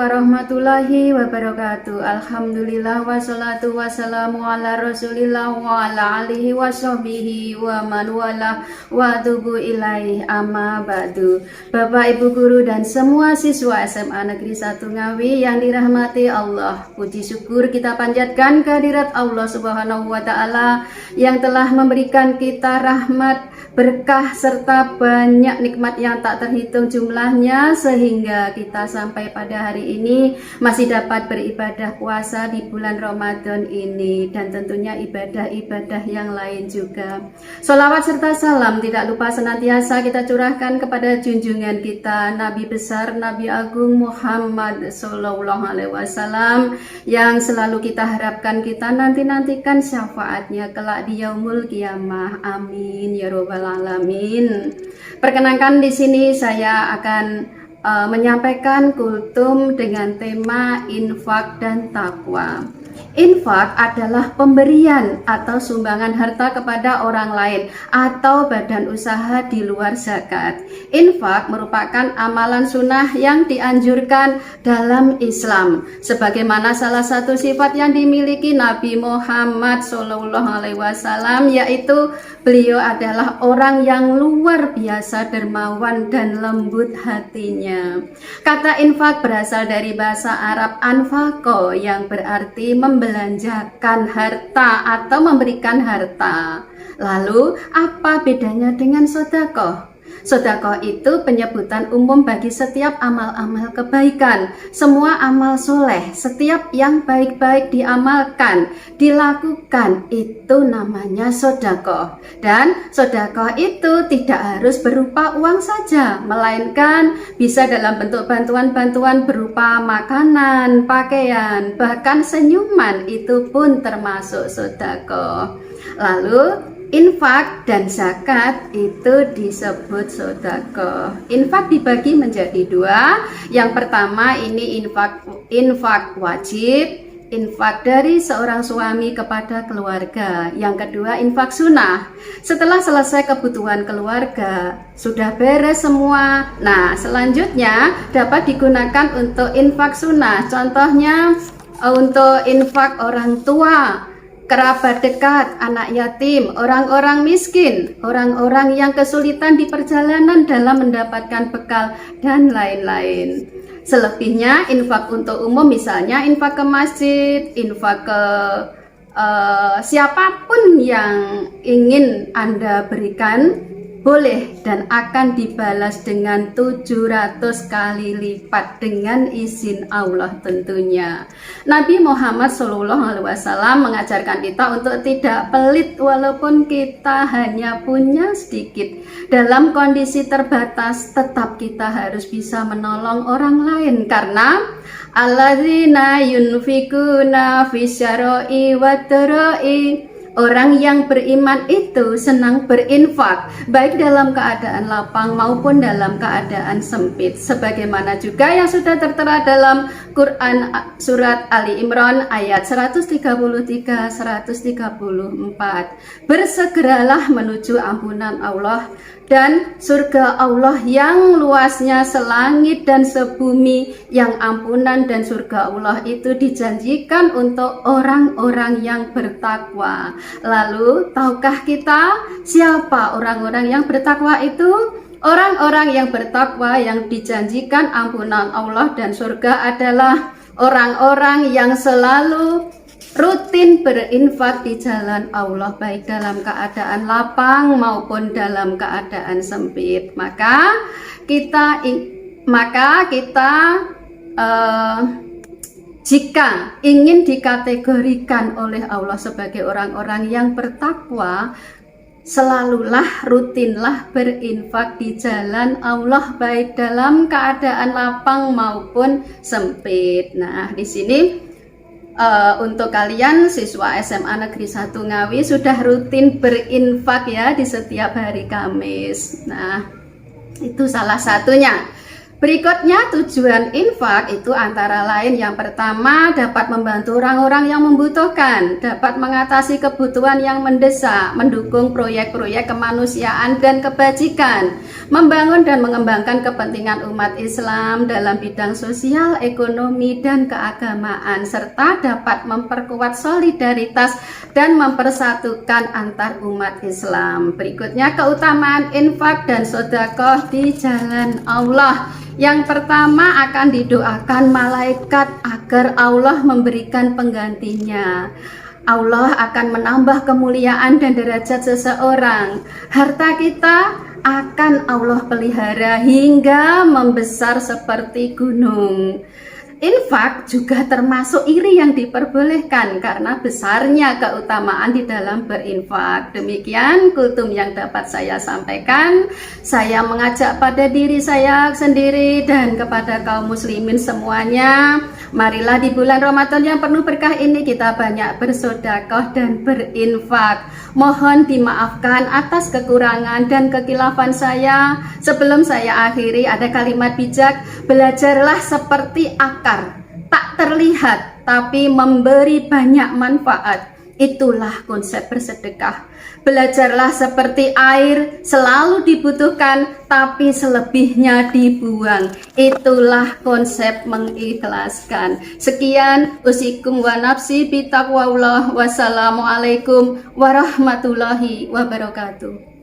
warahmatullahi wabarakatuh. Alhamdulillah wassalatu wassalamu ala rasulillah wa ala alihi wa sahbihi wa man wala wa tubu ilaih amma ba'du. Bapak, Ibu guru dan semua siswa SMA Negeri 1 Ngawi yang dirahmati Allah, puji syukur kita panjatkan kehadirat Allah Subhanahu wa taala yang telah memberikan kita rahmat, berkah serta banyak nikmat yang tak terhitung jumlahnya sehingga kita sampai pada hari ini masih dapat beribadah puasa di bulan Ramadan ini dan tentunya ibadah-ibadah yang lain juga. Sholawat serta salam tidak lupa senantiasa kita curahkan kepada junjungan kita Nabi besar Nabi Agung Muhammad Sallallahu Alaihi Wasallam yang selalu kita harapkan kita nantikan syafaatnya kelak di yaumul qiyamah. Amin ya robbal alamin. Perkenankan di sini saya akan menyampaikan kultum dengan tema infak dan takwa. Infak adalah pemberian atau sumbangan harta kepada orang lain atau badan usaha di luar zakat. Infak merupakan amalan sunnah yang dianjurkan dalam Islam, sebagaimana salah satu sifat yang dimiliki Nabi Muhammad SAW, yaitu beliau adalah orang yang luar biasa dermawan dan lembut hatinya. Kata infak berasal dari bahasa Arab anfaqo yang berarti membelanjakan harta atau memberikan harta. Lalu apa bedanya dengan sedekah? Sedekah itu penyebutan umum bagi setiap amal-amal kebaikan, semua amal soleh, setiap yang baik-baik diamalkan, dilakukan, itu namanya sedekah. Dan sedekah itu tidak harus berupa uang saja, melainkan bisa dalam bentuk bantuan-bantuan berupa makanan, pakaian, bahkan senyuman, itu pun termasuk sedekah. Lalu infak dan zakat itu disebut sedekah. Infak dibagi menjadi dua. Yang pertama ini infak wajib, infak dari seorang suami kepada keluarga. Yang kedua infak sunnah. Setelah selesai kebutuhan keluarga, sudah beres semua. Nah, selanjutnya dapat digunakan untuk infak sunnah. Contohnya untuk infak orang tua, kerabat dekat, anak yatim, orang-orang miskin, orang-orang yang kesulitan di perjalanan dalam mendapatkan bekal, dan lain-lain. Selebihnya infak untuk umum, misalnya infak ke masjid, infak ke siapapun yang ingin Anda berikan, boleh dan akan dibalas dengan 700 kali lipat dengan izin Allah tentunya. Nabi Muhammad SAW mengajarkan kita untuk tidak pelit walaupun kita hanya punya sedikit. Dalam kondisi terbatas tetap kita harus bisa menolong orang lain, karena alladzina yunfikuna fisyara'i waddara'i. Orang yang beriman itu senang berinfak, baik dalam keadaan lapang maupun dalam keadaan sempit. Sebagaimana juga yang sudah tertera dalam Quran Surat Ali Imran ayat 133-134. Bersegeralah menuju ampunan Allah dan surga Allah yang luasnya selangit dan sebumi, yang ampunan dan surga Allah itu dijanjikan untuk orang-orang yang bertakwa. Lalu, tahukah kita siapa orang-orang yang bertakwa itu? Orang-orang yang bertakwa yang dijanjikan ampunan Allah dan surga adalah orang-orang yang selalu rutin berinfak di jalan Allah, baik dalam keadaan lapang maupun dalam keadaan sempit. Maka kita jika ingin dikategorikan oleh Allah sebagai orang-orang yang bertakwa, selalulah rutinlah berinfak di jalan Allah, baik dalam keadaan lapang maupun sempit. Nah, di sini untuk kalian siswa SMA Negeri 1 Ngawi sudah rutin berinfak ya di setiap hari Kamis. Nah, itu salah satunya. Berikutnya tujuan infak itu antara lain yang pertama dapat membantu orang-orang yang membutuhkan, dapat mengatasi kebutuhan yang mendesak, mendukung proyek-proyek kemanusiaan dan kebajikan, membangun dan mengembangkan kepentingan umat Islam dalam bidang sosial, ekonomi, dan keagamaan, serta dapat memperkuat solidaritas dan mempersatukan antar umat Islam. Berikutnya keutamaan infak dan sedekah di jalan Allah. Yang pertama akan didoakan malaikat agar Allah memberikan penggantinya. Allah akan menambah kemuliaan dan derajat seseorang. Harta kita akan Allah pelihara hingga membesar seperti gunung. Infak juga termasuk iri yang diperbolehkan karena besarnya keutamaan di dalam berinfak. Demikian kultum yang dapat saya sampaikan. Saya mengajak pada diri saya sendiri dan kepada kaum muslimin semuanya, marilah di bulan Ramadan yang penuh berkah ini kita banyak bersedekah dan berinfak. Mohon dimaafkan atas kekurangan dan kekilafan saya. Sebelum saya akhiri, ada kalimat bijak, belajarlah seperti akar, tak terlihat tapi memberi banyak manfaat. Itulah konsep bersedekah. Belajarlah seperti air, selalu dibutuhkan tapi selebihnya dibuang. Itulah konsep mengikhlaskan. Sekian, usikum wa nafsi bitaqwallah. Wassalamualaikum warahmatullahi wabarakatuh.